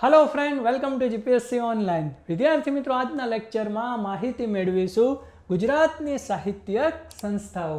Hello friend, welcome to GPSC online. विद्यार्थी मित्रों, आजना lecture में माहिती मेळवीशुं गुजरातनी साहित्यिक संस्थाओं।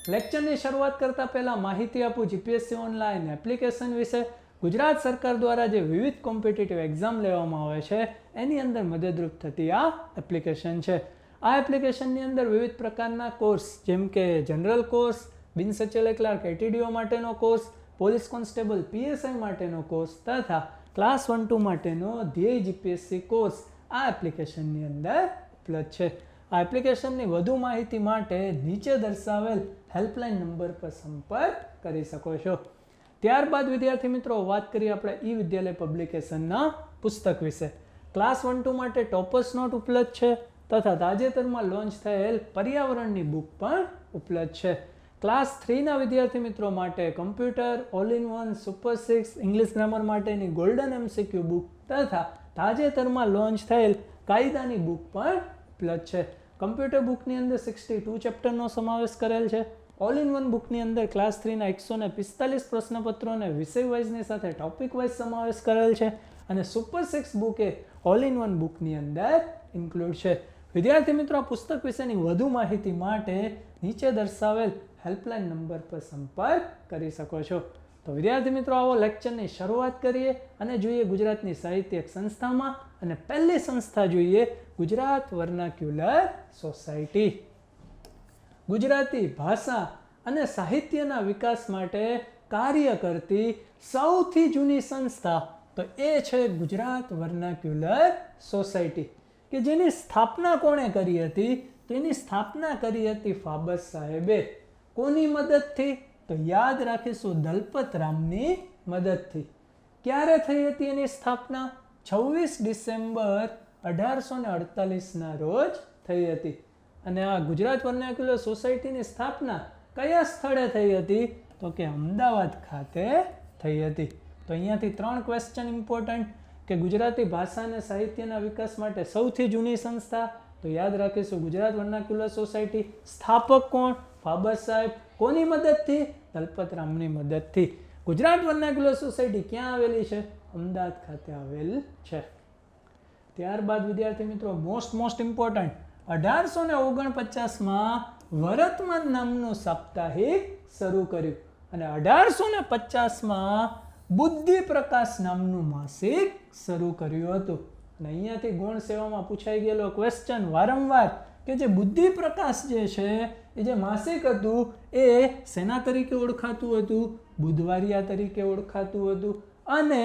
लेक्चर की शुरुआत करता पहला माहिती आपू जीपीएससी ऑनलाइन एप्लिकेशन विषे। गुजरात सरकार द्वारा जो विविध कॉम्पिटिटिव एक्जाम लेवामां आवे छे एनी अंदर मददरूप थती आ एप्लिकेशन छे। आ एप्लिकेशन नी अंदर विविध प्रकारना कोर्स जेम के जनरल कोर्स, बिन सचेले क्लार्क एटीडीओ माटेनो कोर्स, पोलीस कोन्स्टेबल पीएसआई माटेनो कोर्स तथा क्लास 1-2 माटेनो ध્યેય जीपीएससी कोर्स आ एप्लिकेशननी अंदर उपलब्ध है। आ एप्लिकेशननी વધુ માહિતી માટે નીચે દર્શાવેલ હેલ્પલાઇન નંબર પર સંપર્ક કરી શકો છો। ત્યારબાદ વિદ્યાર્થી મિત્રો વાત કરીએ આપણે ઈ વિદ્યાલય પબ્લિકેશનના પુસ્તક વિશે। ક્લાસ 1-2 માટે ટોપર્સ નોટ ઉપલબ્ધ છે તથા તાજેતરમાં લોન્ચ થયેલ પર્યાવરણની બુક પણ ઉપલબ્ધ છે। क्लास 3 ना विद्यार्थी मित्रों माटे computer all in one super 6 English grammar माटेनी गोल्डन एमसीक्यू बुक तथा ताजेतरमां लॉन्च थयेल कायदानी बुक पण उपलब्ध छे। कम्प्यूटर बुकनी अंदर 62 चेप्टरनो समावेश करेल छे। ऑल इन वन बुकनी अंदर क्लास 3 ना 145 प्रश्नपत्रोने विषय वाइजनी साथे टॉपिक वाइज समावेश करेल छे अने super 6 bouquet all in one बुकनी अंदर इन्क्लूड छे। विद्यार्थी मित्रों, पुस्तक विशेनी વધુ માહિતી માટે નીચે દર્શાવેલ હેલ્પલાઇન નંબર પર સંપર્ક કરી શકો છો। તો વિદ્યાર્થી મિત્રો, આવો લેક્ચરની શરૂઆત કરીએ અને જોઈએ ગુજરાતની સાહિત્યિક સંસ્થામાં અને પહેલી સંસ્થા જોઈએ ગુજરાત વર્નાક્યુલર સોસાયટી। ગુજરાતી ભાષા અને સાહિત્યના વિકાસ માટે કાર્ય કરતી સૌથી જૂની સંસ્થા તો એ છે ગુજરાત વર્નાક્યુલર સોસાયટી કે જેની સ્થાપના કોણે કરી હતી? તો એની સ્થાપના કરી હતી ફાબર સાહેબે। કોની મદદથી? તો યાદ રાખીશું, દલપત રામની મદદથી। ક્યારે થઈ હતી એની સ્થાપના? 26 ડિસેમ્બર 1848 ના રોજ થઈ હતી। અને આ ગુજરાત વર્નાક્યુલર સોસાયટીની સ્થાપના કયા સ્થળે થઈ હતી? તો કે અમદાવાદ ખાતે થઈ હતી। તો અહીંયાથી 3 ક્વેશ્ચન ઇમ્પોર્ટન્ટ કે ગુજરાતી ભાષા અને સાહિત્યના વિકાસ માટે સૌથી જૂની સંસ્થા તો યાદ રાખીશું ગુજરાત વર્નાક્યુલર સોસાયટી। સ્થાપક કોણ? ફાબર સાહેબ। કોની મદદથી? દલપતરામની મદદથી। ગુજરાત વર્નાક્યુલર સોસાયટી ક્યાં આવેલી છે? અમદાવાદ ખાતે આવેલ છે। ત્યારબાદ વિદ્યાર્થી મિત્રો, મોસ્ટ ઇમ્પોર્ટન્ટ 1849 માં વર્તમાન નામનું સાપ્તાહિક શરૂ કર્યું અને 1850 માં બુદ્ધિ પ્રકાશ નામનું માસિક શરૂ કર્યું હતું। અને અહીંયાથી ગૌણ સેવામાં પૂછાઈ ગયેલો ક્વેશ્ચન વારંવાર કે જે બુદ્ધિ પ્રકાશ જે છે એ જે માસિક હતું એ સેના તરીકે ઓળખાતું હતું? બુધવારિયા તરીકે ઓળખાતું હતું। અને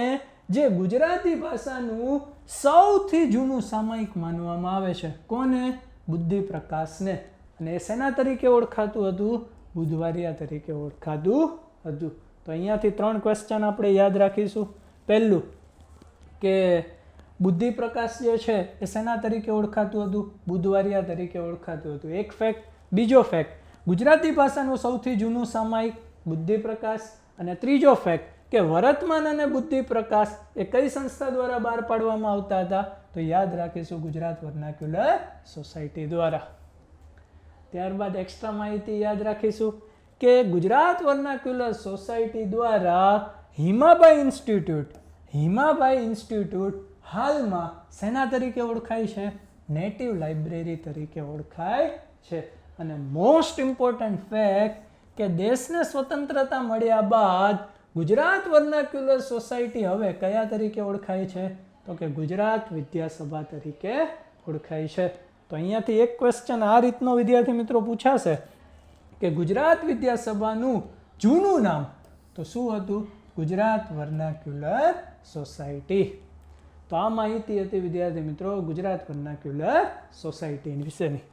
જે ગુજરાતી ભાષાનું સૌથી જૂનું સામયિક માનવામાં આવે છે કોને? બુદ્ધિ પ્રકાશને। અને એ સેના તરીકે ઓળખાતું હતું? બુધવારિયા તરીકે ઓળખાતું હતું। તો અહીંયાથી 3 ક્વેશ્ચન આપણે યાદ રાખીશું। પહેલું કે બુદ્ધિ પ્રકાશ જે છે એ સેના તરીકે ઓળખાતું હતું? બુધવારિયા તરીકે ઓળખાતું હતું। એક ફેક્ટ। બીજો ફેક્ટ, ગુજરાતી ભાષાનું સૌથી જૂનું સામયિક બુદ્ધિ પ્રકાશ। અને ત્રીજો ફેક્ટ કે વર્તમાન અને બુદ્ધિ પ્રકાશ એ કઈ સંસ્થા દ્વારા બહાર પાડવામાં આવતા હતા? તો યાદ રાખીશું ગુજરાત વર્નાક્યુલર સોસાયટી દ્વારા। ત્યારબાદ એક્સ્ટ્રા માહિતી યાદ રાખીશું કે ગુજરાત વર્નાક્યુલર સોસાયટી દ્વારા હિમાબાઈ ઇન્સ્ટિટ્યૂટ હાલમાં સેના તરીકે ઓળખાય છે? નેટિવ લાઇબ્રેરી તરીકે ઓળખાય છે। અને મોસ્ટ ઇમ્પોર્ટન્ટ ફેક્ટ કે દેશને સ્વતંત્રતા મળ્યા બાદ ગુજરાત વર્નાક્યુલર સોસાયટી હવે કયા તરીકે ઓળખાય છે? તો કે ગુજરાત વિદ્યાસભા તરીકે ઓળખાય છે। તો અહીંયાથી એક ક્વેશ્ચન આ રીતનો વિદ્યાર્થી મિત્રો પૂછાશે કે ગુજરાત વિદ્યાસભાનું જૂનું નામ તો શું હતું? Gujarat vernacular society. તો આ માહિતી હતી વિદ્યાર્થી મિત્રો ગુજરાત વર્નાક્યુલર સોસાયટી વિશેની।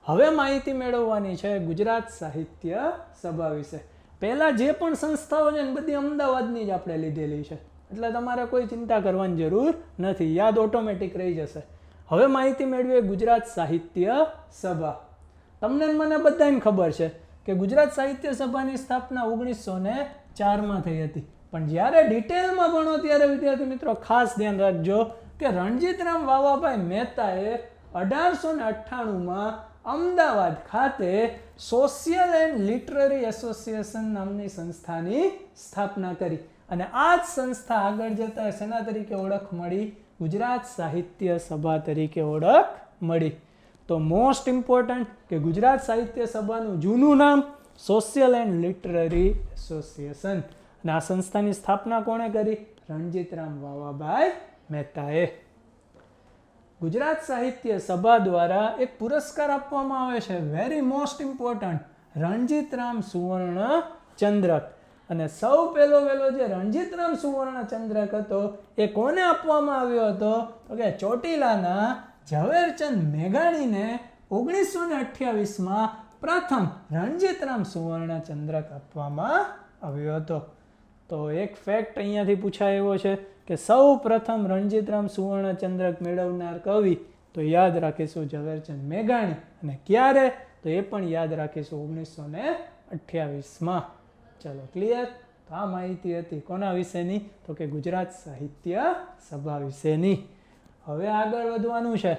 હવે માહિતી મેળવવાની છે ગુજરાત સાહિત્ય સભા વિશે। પહેલા જે પણ સંસ્થાઓ છે ને બધી અમદાવાદની જ આપણે લીધેલી છે, એટલે તમારે કોઈ ચિંતા કરવાની જરૂર નથી, યાદ ઓટોમેટિક રહી જશે। હવે માહિતી મેળવીએ ગુજરાત સાહિત્ય સભા। તમને મને બધાને ખબર છે કે ગુજરાત સાહિત્ય સભાની સ્થાપના 1904 માં થઈ હતી। પણ જ્યારે ડિટેલમાં ભણો ત્યારે વિદ્યાર્થી મિત્રો ખાસ ધ્યાન રાખજો કે રણજીતરામ વાવાભાઈ મહેતાએ 1898 માં અમદાવાદ ખાતે સોશિયલ એન્ડ લિટરરી એસોસિએશન નામની સંસ્થાની સ્થાપના કરી અને આ જ સંસ્થા આગળ જતા શેના તરીકે ઓળખ મળી? ગુજરાત સાહિત્ય સભા તરીકે ઓળખ મળી. તો મોસ્ટ ઇમ્પોર્ટન્ટ કે ગુજરાત સાહિત્ય સભાનું જૂનું નામ સોશિયલ એન્ડ લિટરરી એસોસિએશન, અને આ સંસ્થાની સ્થાપના કોણે કરી? રણજીતરામ વાવાભાઈ મહેતાએ. ગુજરાત સાહિત્ય સભા દ્વારા એક પુરસ્કાર આપવામાં આવે છે, વેરી મોસ્ટ ઇમ્પોર્ટન્ટ, રણજીતરામ સુવર્ણ ચંદ્રક. અને સૌ પહેલો જે રણજીતરામ સુવર્ણ ચંદ્રક હતો એ કોને આપવામાં આવ્યો હતો? તો કે ચોટીલાના ઝવેરચંદ મેઘાણીને 1928માં પ્રથમ રણજીતરામ સુવર્ણ ચંદ્રક આપવામાં આવ્યો હતો. તો એક ફેક્ટ અહીંયાથી પૂછાય એવો છે કે સૌ પ્રથમ રણજીતરામ સુવર્ણ ચંદ્રક મેળવનાર કવિ, તો યાદ રાખીશું ઝવેરચંદ મેઘાણી. અને ક્યારે? તો એ પણ યાદ રાખીશું 1928માં. ચલો ક્લિયર? તો આ માહિતી હતી કોના વિશેની? તો કે ગુજરાત સાહિત્ય સભા વિશેની. હવે આગળ વધવાનું છે.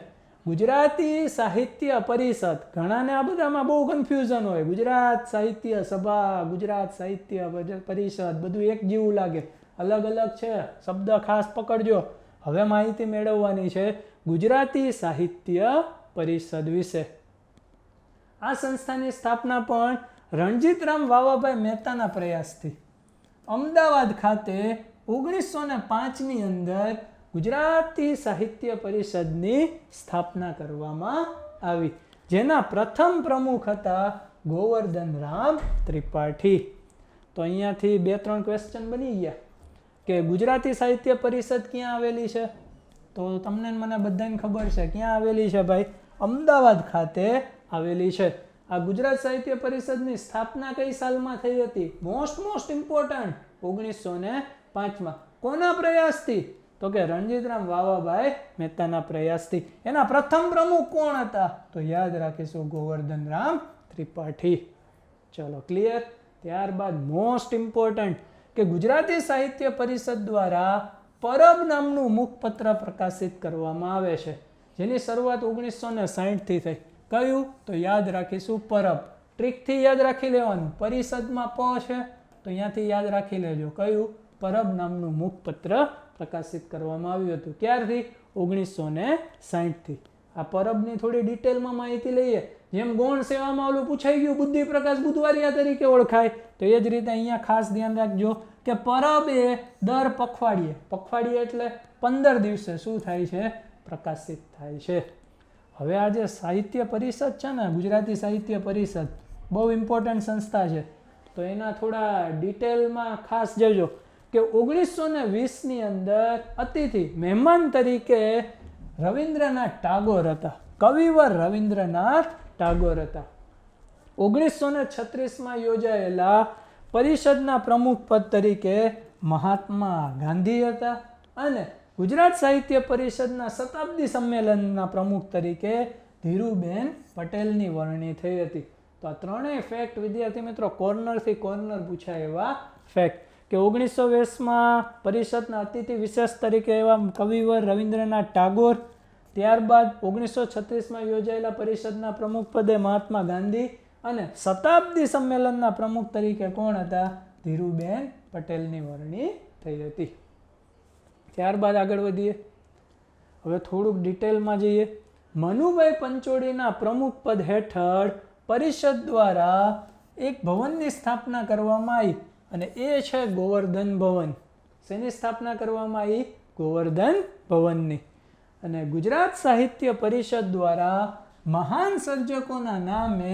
ગુજરાતી સાહિત્ય પરિષદ, ઘણાને આ બધામાં બહુ કન્ફ્યુઝન હોય. ગુજરાત સાહિત્ય સભા, ગુજરાત સાહિત્ય પરિષદ, બધું એક જેવું લાગે, અલગ અલગ છે. શબ્દ ખાસ પકડજો. હવે માહિતી મેળવવાની છે ગુજરાતી સાહિત્ય પરિષદ વિશે. આ સંસ્થાની સ્થાપના પણ રણજીતરામ વાવાભાઈ મહેતાના પ્રયાસથી અમદાવાદ ખાતે 1905ની અંદર ગુજરાતી સાહિત્ય પરિષદની સ્થાપના કરવામાં આવી, જેના પ્રથમ પ્રમુખ હતા ગોવર્ધનરામ ત્રિપાઠી. તો અહીંયાથી 2-3 ક્વેશ્ચન બની ગયા કે ગુજરાતી સાહિત્ય પરિષદ ક્યાં આવેલી છે? તો તમને મને બધાને ખબર છે ક્યાં આવેલી છે ભાઈ? અમદાવાદ ખાતે આવેલી છે. આ ગુજરાત સાહિત્ય પરિષદની સ્થાપના કઈ સાલમાં થઈ હતી? મોસ્ટ ઇમ્પોર્ટન્ટ, 1905માં. કોના પ્રયાસથી? તો કે રણજીતરામ વાવાભાઈ મહેતાના પ્રયાસથી. એના પ્રથમ પ્રમુખ કોણ હતા? તો યાદ રાખીશું ગોવર્ધનરામ ત્રિપાઠી. ચલો ક્લિયર? ત્યારબાદ મોસ્ટ ઇમ્પોર્ટન્ટ કે ગુજરાતી સાહિત્ય પરિષદ દ્વારા પરબ નામનું મુખપત્ર પ્રકાશિત કરવામાં આવે છે, જેની શરૂઆત 1960થી થઈ. કયું? તો યાદ રાખીશું પરબ. ટ્રીકથી યાદ રાખી લેવાનું. પરિષદમાં પ છે તો અહીંયાથી યાદ રાખી લેજો. કયું? પરબ નામનું મુખપત્ર પ્રકાશિત કરવામાં આવ્યું હતું. ક્યારથી? 1960થી. આ પરબની થોડી ડિટેલમાં માહિતી લઈએ. જેમ ગૌણ સેવામાં ઓલું પૂછાઈ ગયું બુદ્ધિ પ્રકાશ બુધવારિયા તરીકે ઓળખાય, તો એ જ રીતે અહીંયા ખાસ ધ્યાન રાખજો કે પરબ એ દર પખવાડિયે એટલે 15 દિવસે શું થાય છે? પ્રકાશિત થાય છે. હવે આ જે સાહિત્ય પરિષદ છે ને, ગુજરાતી સાહિત્ય પરિષદ, બહુ ઇમ્પોર્ટન્ટ સંસ્થા છે. તો એના થોડા ડિટેલમાં ખાસ જજો કે 1920ની અંદર અતિથિ મહેમાન તરીકે રવિન્દ્રનાથ ટાગોર હતા. કવિવર રવિન્દ્રનાથ ટાગોર હતા. 1936માં યોજાયેલા પરિષદના પ્રમુખ પદ તરીકે મહાત્મા ગાંધી હતા. અને ગુજરાત સાહિત્ય પરિષદના શતાબ્દી સંમેલનના પ્રમુખ તરીકે ધીરુબેન પટેલની વરણી થઈ હતી. તો આ ત્રણેય ફેક્ટ વિદ્યાર્થી મિત્રો કોર્નરથી કોર્નર પૂછાય એવા ફેક્ટ કે 1920માં પરિષદના અતિથિ વિશેષ તરીકે એવા કવિવર રવિન્દ્રનાથ ટાગોર. ત્યારબાદ 1936માં યોજાયેલા પરિષદના પ્રમુખ પદે મહાત્મા ગાંધી. અને શતાબ્દી સંમેલનના પ્રમુખ તરીકે કોણ હતા? ધીરુબેન પટેલની વરણી થઈ હતી. ત્યારબાદ આગળ વધીએ. હવે થોડુંક ડિટેલમાં જઈએ. મનુભાઈ પંચોળીના પ્રમુખ પદ હેઠળ પરિષદ દ્વારા એક ભવનની સ્થાપના કરવામાં આવી, અને એ છે ગોવર્ધન ભવન. શેની સ્થાપના કરવામાં આવી? ગોવર્ધન ભવનની. અને ગુજરાત સાહિત્ય પરિષદ દ્વારા મહાન સર્જકોના નામે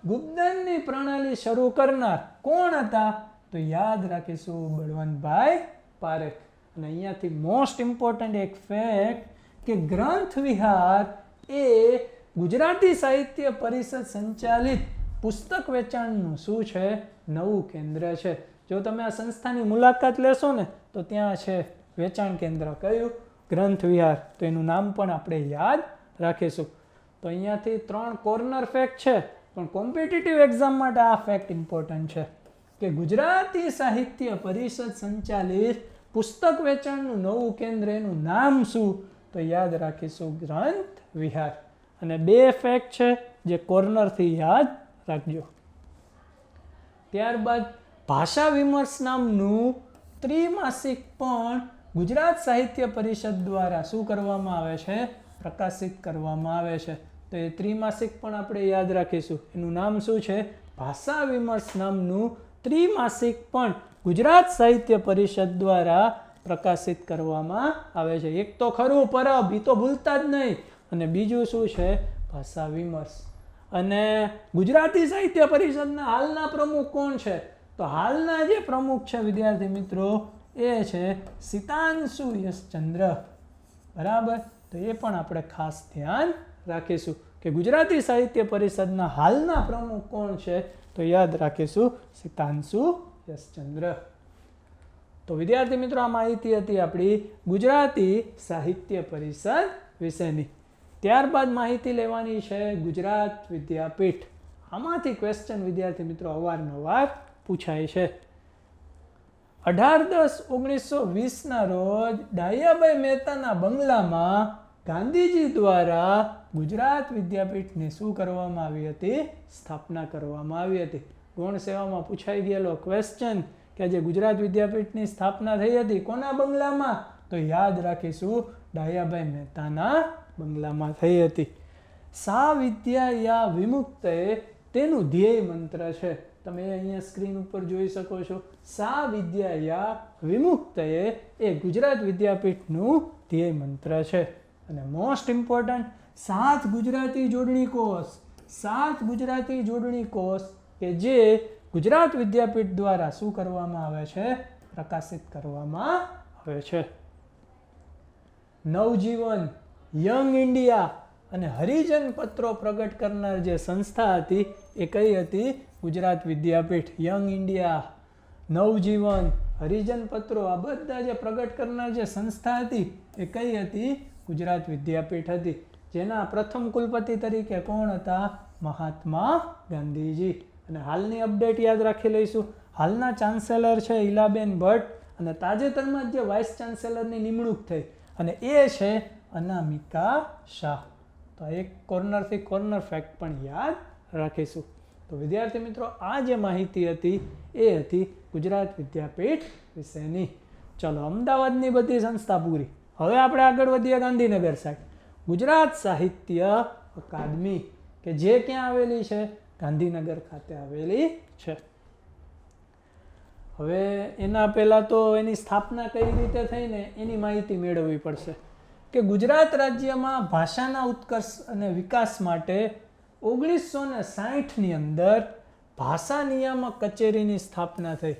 ગુપ્તદાનની પ્રણાલી શરૂ કરનાર કોણ હતા? તો યાદ રાખીશું બળવંતભાઈ પારેખ. અને અહીંયાથી મોસ્ટ ઇમ્પોર્ટન્ટ એક ફેક્ટ કે ગ્રંથ વિહાર એ ગુજરાતી સાહિત્ય પરિષદ સંચાલિત પુસ્તક વેચાણનું શું છે? નવું કેન્દ્ર છે. જો તમે આ સંસ્થાની મુલાકાત લેશો ને તો ત્યાં છે વેચાણ કેન્દ્ર. કયું? ગ્રંથ વિહાર. તો એનું નામ પણ આપણે યાદ રાખીશું. તો અહીંયાથી 3 કોર્નર ફેક્ટ છે, પણ કોમ્પિટિટિવ એક્ઝામ માટે આ ફેક્ટ ઇમ્પોર્ટન્ટ છે કે ગુજરાતી સાહિત્ય પરિષદ સંચાલિત પુસ્તક વેચાણનું નવું કેન્દ્ર, એનું નામ શું? તો યાદ રાખીશું ગ્રંથ વિહાર. અને 2 ફેક્ટ છે જે કોર્નરથી યાદ રાખજો. ત્યારબાદ ભાષા વિમર્શ નામનું ત્રિમાસિક પણ ગુજરાત સાહિત્ય પરિષદ દ્વારા શું કરવામાં આવે છે? પ્રકાશિત કરવામાં આવે છે. તો એ ત્રિમાસિક પણ આપણે યાદ રાખીશું. એનું નામ શું છે? ભાષા વિમર્શ નામનું ત્રિમાસિક પણ ગુજરાત સાહિત્ય પરિષદ દ્વારા પ્રકાશિત કરવામાં આવે છે. એક તો ખરું પરબ, એ તો ભૂલતા જ નહીં. અને બીજું શું છે? ભાષા વિમર્શ. અને ગુજરાતી સાહિત્ય પરિષદના હાલના પ્રમુખ કોણ છે? તો હાલના જે પ્રમુખ છે વિદ્યાર્થી મિત્રો એ છે સિતાંશુ યશચંદ્ર. બરાબર, તો એ પણ આપણે ખાસ ધ્યાન રાખીશું કે ગુજરાતી સાહિત્ય પરિષદના હાલના પ્રમુખ કોણ છે? તો યાદ રાખીશું સિતાંશુ યશચંદ્ર. તો વિદ્યાર્થી મિત્રો આ માહિતી હતી આપણી ગુજરાતી સાહિત્ય પરિષદ વિશેની. ત્યારબાદ માહિતી લેવાની છે ગુજરાત વિદ્યાપીઠ. આમાંથી ક્વેશ્ચન વિદ્યાર્થી મિત્રો અવારનવાર પૂછાય છે. 18/10/1920 રોજ ડાયાભાઈ મહેતાના બંગલામાં ગાંધીજી દ્વારા ગુજરાત વિદ્યાપીઠની શું કરવામાં આવી હતી? સ્થાપના કરવામાં આવી હતી. ગૌણ સેવામાં પૂછાઈ ગયેલો ક્વેશ્ચન કે જે ગુજરાત વિદ્યાપીઠની સ્થાપના થઈ હતી કોના બંગલામાં? તો યાદ રાખીશું ડાયાભાઈ મહેતાના બંગલામાં થઈ હતી. સા વિદ્યા યા વિમુક્તએ તેનું ધ્યેય મંત્ર છે. તમે અહીંયા સ્ક્રીન ઉપર જોઈ શકો છો. સા વિદ્યા યા વિમુક્તએ એ ગુજરાત વિદ્યાપીઠનું ધ્યેય મંત્ર છે. અને મોસ્ટ ઇમ્પોર્ટન્ટ 7 ગુજરાતી જોડણી કોષ, 7 ગુજરાતી જોડણી કોષ કે જે ગુજરાત વિદ્યાપીઠ દ્વારા શું કરવામાં આવે છે? પ્રકાશિત કરવામાં આવે છે. નવજીવન, યંગ ઇન્ડિયા અને હરિજન પત્રો પ્રગટ કરનાર જે સંસ્થા હતી એ કઈ હતી? ગુજરાત વિદ્યાપીઠ. યંગ ઇન્ડિયા, નવજીવન, હરિજન પત્રો આ બધા જે પ્રગટ કરનાર જે સંસ્થા હતી એ કઈ હતી? ગુજરાત વિદ્યાપીઠ હતી. જેના પ્રથમ કુલપતિ તરીકે કોણ હતા? મહાત્મા ગાંધીજી. અને હાલની અપડેટ યાદ રાખી લઈશું. હાલના ચાન્સેલર છે ઈલાબેન ભટ્ટ અને તાજેતરમાં જ જે વાઇસ ચાન્સેલરની નિમણૂક થઈ અને એ છે અનામિકા શાહ. તો એક કોર્નરથી કોર્નર ફેક્ટ પણ યાદ રાખીશું. તો વિદ્યાર્થી મિત્રો આ જે માહિતી હતી એ હતી ગુજરાત વિદ્યાપીઠ વિશેની. ચલો, અમદાવાદની બધી સંસ્થા પૂરી. હવે આપણે આગળ વધીએ ગાંધીનગર સાઈડ. ગુજરાત સાહિત્ય અકાદમી કે જે ક્યાં આવેલી છે? ગાંધીનગર ખાતે આવેલી છે. હવે એના પહેલાં તો એની સ્થાપના કઈ રીતે થઈને એની માહિતી મેળવવી પડશે. કે ગુજરાત રાજ્યમાં ભાષાના ઉત્કર્ષ અને વિકાસ માટે 1960ની અંદર ભાષા નિયામક કચેરીની સ્થાપના થઈ.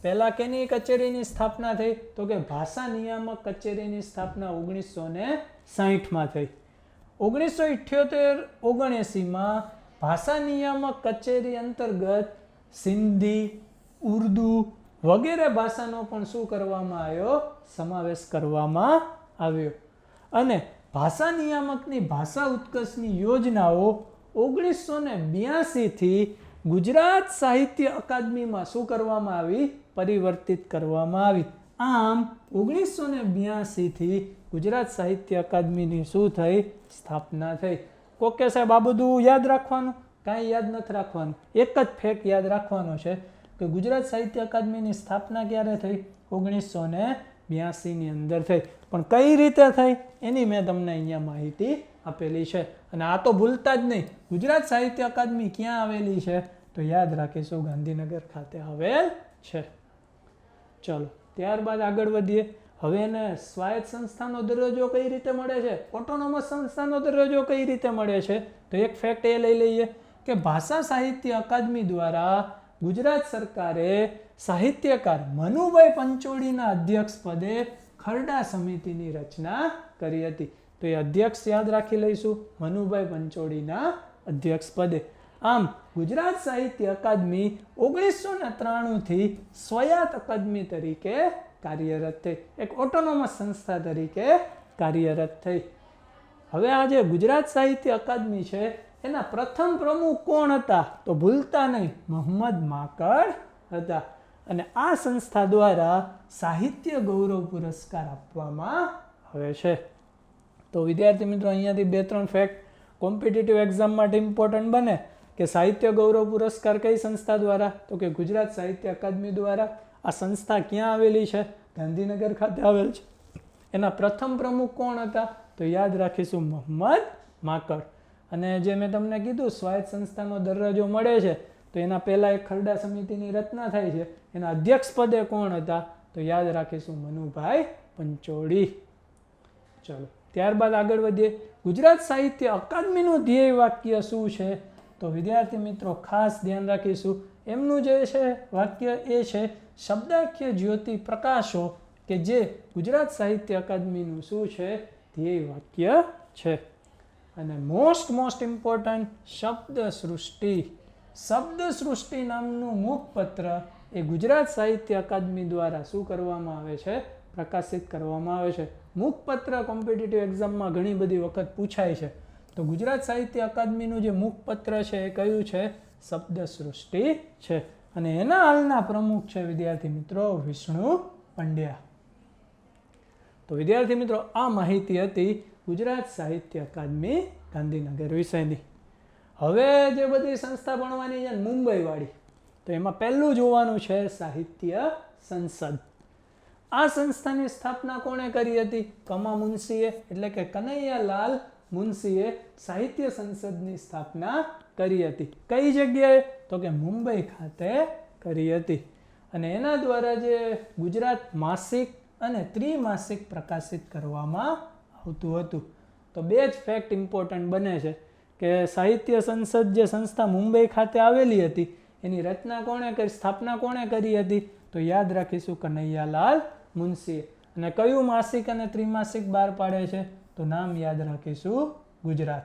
પહેલાં કેની કચેરીની સ્થાપના થઈ? તો કે ભાષા નિયામક કચેરીની સ્થાપના 1960માં થઈ. 1978-79માં ભાષા નિયામક કચેરી અંતર્ગત સિંધી, ઉર્દુ વગેરે ભાષાનો પણ શું કરવામાં આવ્યો? સમાવેશ કરવામાં આવ્યો. અને ભાષા નિયામકની ભાષા ઉત્કર્ષની યોજનાઓ 1982થી ગુજરાત સાહિત્ય અકાદમીમાં શું કરવામાં આવી? પરિવર્તિત કરવામાં આવી. આમ 1982થી ગુજરાત સાહિત્ય અકાદમીની શું થઈ? સ્થાપના થઈ. ઓકે સાહેબ, આ બધું યાદ રાખવાનું? કાંઈ યાદ નથી રાખવાનું. એક જ ફેક્ટ યાદ રાખવાનો છે કે ગુજરાત સાહિત્ય અકાદમીની સ્થાપના ક્યારે થઈ? 1982ની અંદર થઈ. પણ કઈ રીતે થઈ એની મેં તમને અહીંયા માહિતી આપેલી છે. અને આ તો ભૂલતા જ નહીં. ગુજરાત સાહિત્ય અકાદમી ક્યાં આવેલી છે? તો યાદ રાખીશું ગાંધીનગર ખાતે આવેલ છે. ચલો, ત્યારબાદ આગળ વધીએ. હવે એને સ્વાયત્ત સંસ્થાનો દરજ્જો કઈ રીતે મળે છે? ઓટોનોમસ સંસ્થાનો દરજ્જો કઈ રીતે મળે છે? તો એક ફેક્ટ એ લઈ લઈએ કે ભાષા સાહિત્ય અકાદમી દ્વારા ગુજરાત સરકારે સાહિત્યકાર મનુભાઈ પંચોળીના અધ્યક્ષ પદે ખરડા સમિતિની રચના કરી હતી. તો એ અધ્યક્ષ યાદ રાખી લઈશું, મનુભાઈ પંચોળીના અધ્યક્ષ પદે. આમ ગુજરાત સાહિત્ય અકાદમી 1993થી સ્વાયત્ત અકાદમી તરીકે કાર્યરત થઈ. એક ઓટોનોમસ સંસ્થા તરીકે કાર્યરત થઈ. હવે આ જે ગુજરાત સાહિત્ય અકાદમી છે એના પ્રથમ પ્રમુખ કોણ હતા? તો ભૂલતા નહીં, મોહમ્મદ માંકડ હતા. અને આ સંસ્થા દ્વારા સાહિત્ય ગૌરવ પુરસ્કાર આપવામાં આવે છે. તો વિદ્યાર્થી મિત્રો અહીંયાથી 2-3 ફેક્ટ કોમ્પિટિટિવ એક્ઝામ માટે ઇમ્પોર્ટન્ટ બને કે સાહિત્ય ગૌરવ પુરસ્કાર કઈ સંસ્થા દ્વારા? તો કે ગુજરાત સાહિત્ય અકાદમી દ્વારા. આ સંસ્થા ક્યાં આવેલી છે? ગાંધીનગર ખાતે આવેલ છે. એના પ્રથમ પ્રમુખ કોણ હતા? તો યાદ રાખીશું મોહમ્મદ માંકડ. અને જે મેં તમને કીધું સ્વાયત્ત સંસ્થાનો દરજ્જો મળે છે તો એના પહેલા એક ખરડા સમિતિની રચના થાય છે. એના અધ્યક્ષ પદે કોણ હતા? તો યાદ રાખીશું મનુભાઈ પંચોળી. ચલો ત્યારબાદ આગળ વધીએ. ગુજરાત સાહિત્ય અકાદમીનું ધ્યેય વાક્ય શું છે? તો વિદ્યાર્થી મિત્રો ખાસ ધ્યાન રાખીશું. એમનું જે છે વાક્ય એ છે શબ્દાખ્ય જ્યોતિ પ્રકાશો, કે જે ગુજરાત સાહિત્ય અકાદમીનું શું છે? ધ્યેય વાક્ય છે. અને મોસ્ટ ઇમ્પોર્ટન્ટ શબ્દ સૃષ્ટિ. શબ્દ સૃષ્ટિ નામનું મુખપત્ર એ ગુજરાત સાહિત્ય અકાદમી દ્વારા શું કરવામાં આવે છે? પ્રકાશિત કરવામાં આવે છે. મુખપત્ર કોમ્પિટિટિવ એક્ઝામમાં ઘણી બધી વખત પૂછાય છે. તો ગુજરાત સાહિત્ય અકાદમીનું જે મુખપત્ર છે એ કયું છે? શબ્દ સૃષ્ટિ છે. અને એના હાલના પ્રમુખ છે વિદ્યાર્થી મિત્રો વિષ્ણુ પંડ્યા. તો વિદ્યાર્થી મિત્રો આ માહિતી હતી ગુજરાત સાહિત્ય અકાદમી ગાંધીનગર વિષયની. હવે જે બધી સંસ્થા ભણવાની છે મુંબઈ વાળી, તો એમાં પહેલું જોવાનું છે સાહિત્ય સંસદ. આ સંસ્થાની સ્થાપના કોણે કરી હતી? કમા મુનશીએ, એટલે કે કનૈયાલાલ મુનશીએ સાહિત્ય સંસદની સ્થાપના કરી હતી. કઈ જગ્યાએ? તો કે મુંબઈ ખાતે કરી હતી. અને એના દ્વારા જે ગુજરાત માસિક અને ત્રિમાસિક પ્રકાશિત કરવામાં આવતું હતું. તો બે જ ફેક્ટ ઇમ્પોર્ટન્ટ બને છે કે સાહિત્ય સંસદ જે સંસ્થા મુંબઈ ખાતે આવેલી હતી એની રચના કોણે કરી, સ્થાપના કોણે કરી હતી? તો યાદ રાખીશું કનૈયાલાલ મુનશીએ. અને કયું માસિક અને ત્રિમાસિક બહાર પાડે છે? તો નામ યાદ રાખીશું ગુજરાત.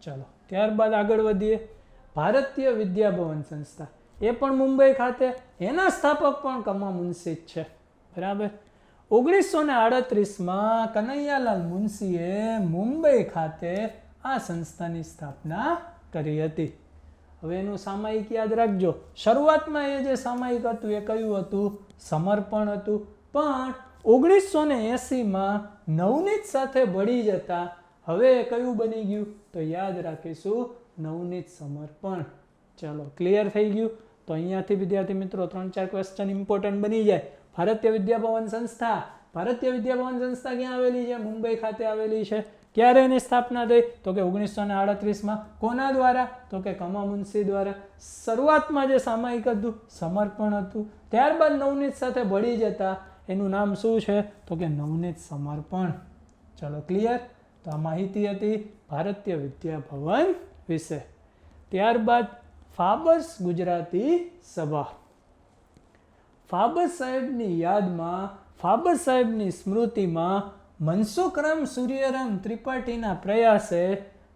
ચલો ત્યારબાદ આગળ વધીએ. ભારતીય વિદ્યાભવન સંસ્થા એ પણ મુંબઈ ખાતે, એના સ્થાપક પણ કમા મુનશી જ છે. બરાબર. 1938માં કનૈયાલાલ મુનશીએ મુંબઈ ખાતે આ સંસ્થાની સ્થાપના કરી હતી. હવે એનું સામાયિક યાદ રાખજો. શરૂઆતમાં એ જે સામાયિક હતું એ કયું હતું? સમર્પણ હતું. પણ 1980માં નવનીત સાથે ભળી જતા હવે કયું બની ગયું? તો યાદ રાખીશું નવનીત સમર્પણ. ચલો ક્લિયર થઈ ગયું. તો અહીંયાથી વિદ્યાર્થી મિત્રો 3-4 ક્વેશ્ચન ઇમ્પોર્ટન્ટ બની જાય. ભારતીય વિદ્યાભવન સંસ્થા. ભારતીય વિદ્યાભવન સંસ્થા ક્યાં આવેલી છે? મુંબઈ ખાતે આવેલી છે. ક્યારે એની સ્થાપના થઈ? તો કે 1938માં. કોના દ્વારા? તો કે કમા મુનશી દ્વારા. શરૂઆતમાં જે સામાયિક હતું સમર્પણ હતું. ત્યારબાદ નવનીત સાથે ભળી જતા એનું નામ શું છે? તો કે નવનીત સમર્પણ. ચલો ક્લિયર. તો આ માહિતી હતી ભારતીય વિદ્યાભવન વિશે. ત્યારબાદ ફાબર્સ ગુજરાતી સભા. ફાબર સાહેબની યાદમાં, ફાબર સાહેબની સ્મૃતિમાં મનસુખરામ સૂર્યરામ ત્રિપાઠીના પ્રયાસે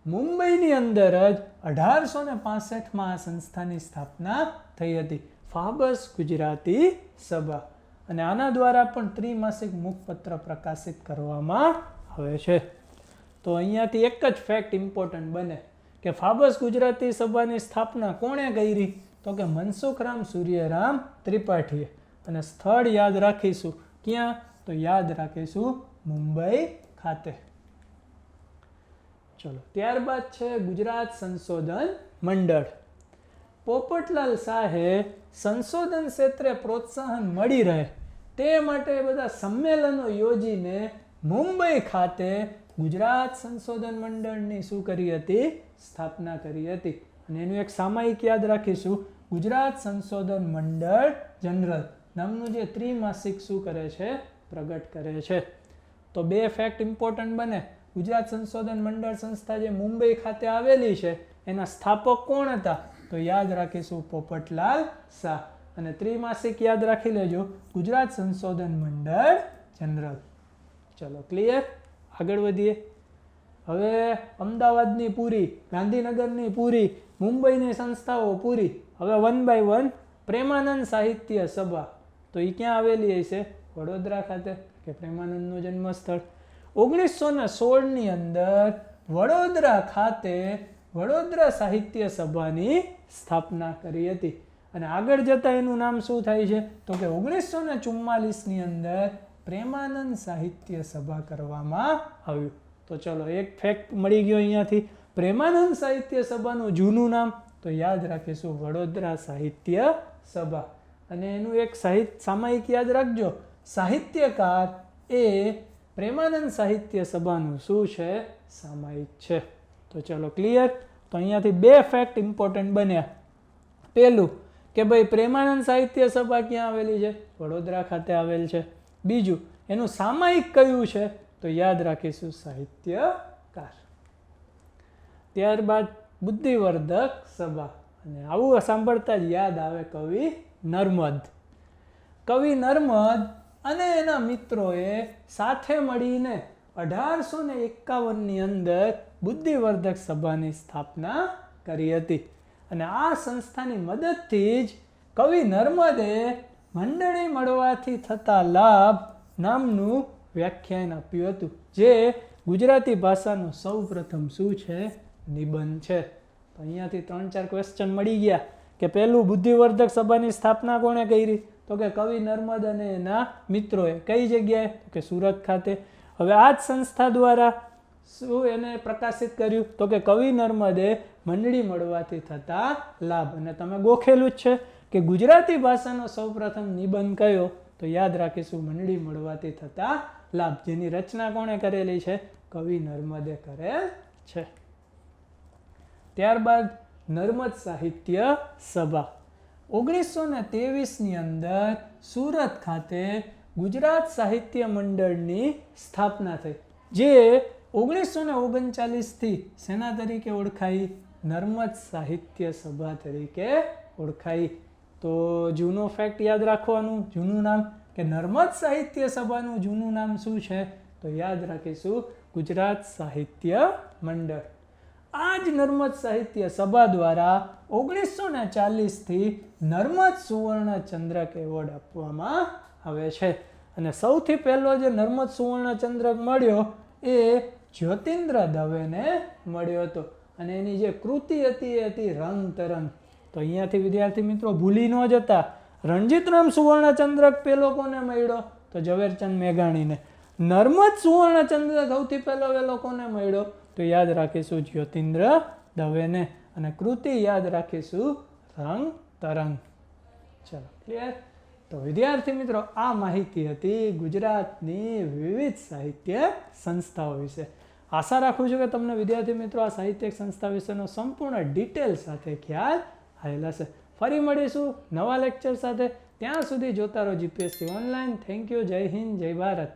મુંબઈની અંદર જ 1865માં આ સંસ્થાની સ્થાપના થઈ હતી. ફાબર્સ ગુજરાતી સભા. અને આના દ્વારા પણ ત્રિમાસિક મુખપત્ર પ્રકાશિત કરવામાં આવે છે. તો અહીંયાથી એક જ ફેક્ટ ઇમ્પોર્ટન્ટ બને કે ફાબર્સ ગુજરાતી સભાની સ્થાપના કોણે કરી? તો કે મનસુખરામ સૂર્યરામ ત્રિપાઠીએ. અને સ્થળ યાદ રાખીશું. ક્યાં? તો યાદ રાખીશું મુંબઈ ખાતે. ચલો ત્યારબાદ છે ગુજરાત સંશોધન મંડળ. પોપટલાલ શાહે સંશોધન ક્ષેત્રે પ્રોત્સાહન મળી રહે તે માટે બધા સંમેલનો યોજીને મુંબઈ ખાતે ગુજરાત સંશોધન મંડળની શું કરી હતી? સ્થાપના કરી હતી. અને એનું એક સામાયિક યાદ રાખીશું. ગુજરાત સંશોધન મંડળ જનરલ નામનું જે ત્રિમાસિક શું કરે છે? પ્રગટ કરે છે. તો બે ફેક્ટ ઇમ્પોર્ટન્ટ બને. ગુજરાત સંશોધન મંડળ સંસ્થા જે મુંબઈ ખાતે આવેલી છે એના સ્થાપક કોણ હતા? તો યાદ રાખીશું પોપટલાલ શાહ. અને ત્રિમાસિક યાદ રાખી લેજો ગુજરાત સંશોધન મંડળ જનરલ. ચલો ક્લિયર. આગળ વધીએ. હવે અમદાવાદની પૂરી, ગાંધીનગરની પૂરી, મુંબઈની સંસ્થાઓ પૂરી. હવે 1 by 1 પ્રેમાનંદ સાહિત્ય સભા. તો એ ક્યાં આવેલી હશે? વડોદરા ખાતે, કે પ્રેમાનંદનું જન્મસ્થળ. 1916ની અંદર વડોદરા ખાતે વડોદરા સાહિત્ય સભાની સ્થાપના કરી હતી. અને આગળ જતા એનું નામ શું થાય છે? તો કે 1944ની અંદર પ્રેમાનંદ સાહિત્ય સભા કરવામાં આવ્યું. તો ચલો એક ફેક્ટ મળી ગયો અહીંયાથી. પ્રેમાનંદ સાહિત્ય સભાનું જૂનું નામ તો યાદ રાખીશું વડોદરા સાહિત્ય સભા. અને એનું એક સામાયિક યાદ રાખજો, સાહિત્યકાર એ પ્રેમાનંદ સાહિત્ય સભાનું શું છે? સામાયિક છે. તો ચલો ક્લિયર. તો અહીંયાથી 2 ફેક્ટ ઇમ્પોર્ટન્ટ બન્યા. પહેલું કે ભાઈ પ્રેમાનંદ સાહિત્ય સભા ક્યાં આવેલી છે? વડોદરા ખાતે આવેલ છે. બીજું એનું સામાયિક કયું છે? તો યાદ રાખીશું સાહિત્યકાર. ત્યારબાદ બુદ્ધિવર્ધક સભા, અને આવું સાંભળતા જ યાદ આવે કવિ નર્મદ. કવિ નર્મદ અને એના મિત્રોએ સાથે મળીને 1851ની અંદર બુદ્ધિવર્ધક સભાની સ્થાપના કરી હતી. અને આ સંસ્થાની મદદથી જ કવિ નર્મદે મંડળી મળવાથી થતા લાભ નામનું વ્યાખ્યાન આપ્યું હતું, જે ગુજરાતી ભાષાનો સૌપ્રથમ શું છે? નિબંધ છે. તો અહીંયાથી 3-4 ક્વેશ્ચન મળી ગયા કે પહેલું બુદ્ધિવર્ધક સભાની સ્થાપના કોણે કરી? તો કે કવિ નર્મદ અને એના મિત્રોએ. કઈ જગ્યાએ? તો કે સુરત ખાતે. હવે આ જ સંસ્થા દ્વારા શું એને પ્રકાશિત કર્યું? તો કે કવિ નર્મદે મંડળી મળવાથી થતા લાભ. અને તમે ગોખેલું જ છે કે ગુજરાતી ભાષાનો સૌપ્રથમ નિબંધ કયો? તો યાદ રાખીશું મંડળી મળવાથી થતા લાભ, જેની રચના કોણે કરેલી છે? કવિ નર્મદે કરેલ છે. ત્યારબાદ નર્મદ સાહિત્ય સભા 1923ની અંદર સુરત ખાતે ગુજરાત સાહિત્ય મંડળની સ્થાપના થઈ, જે 1939થી શેના તરીકે ઓળખાઈ? નર્મદ સાહિત્ય સભા તરીકે ઓળખાઈ. તો જૂનો ફેક્ટ યાદ રાખવાનું, જૂનું નામ કે નર્મદ સાહિત્ય સભાનું જૂનું નામ શું છે? તો યાદ રાખીશું ગુજરાત સાહિત્ય મંડળ. આ જ નર્મદ સાહિત્ય સભા દ્વારા 1940થી નર્મદ સુવર્ણ ચંદ્રક એવોર્ડ આપવામાં આવે છે. અને સૌથી પહેલો જે નર્મદ સુવર્ણ ચંદ્રક મળ્યો એ જ્યોતિન્દ્ર દવેને મળ્યો હતો. અને એની જે કૃતિ હતી એ હતી રંગ તરંગ. તો અહીંયાથી વિદ્યાર્થી મિત્રો ભૂલી ન જતા, રણજીતરામ સુવર્ણ ચંદ્રક પેલો કોને મળ્યો? તો ઝવેરચંદ મેઘાણીને. નર્મદ સુવર્ણ ચંદ્રક સૌથી પહેલો વેલો કોને મળ્યો? તો યાદ રાખીશું જ્યોતિન્દ્ર દવેને. અને કૃતિ યાદ રાખીશું રંગ તરંગ. ચલો ક્લિયર. તો વિદ્યાર્થી મિત્રો આ માહિતી હતી ગુજરાતની વિવિધ સાહિત્ય સંસ્થાઓ વિશે. આશા રાખું છું કે તમને વિદ્યાર્થી મિત્રો આ સાહિત્યિક સંસ્થા વિશેનો સંપૂર્ણ ડિટેલ સાથે ખ્યાલ આવેલા છે. ફરી મળીશું નવા લેક્ચર સાથે. ત્યાં સુધી જોતા રહો જીપીએસસી ઓનલાઈન. Thank you. જય હિન્દ, જય ભારત.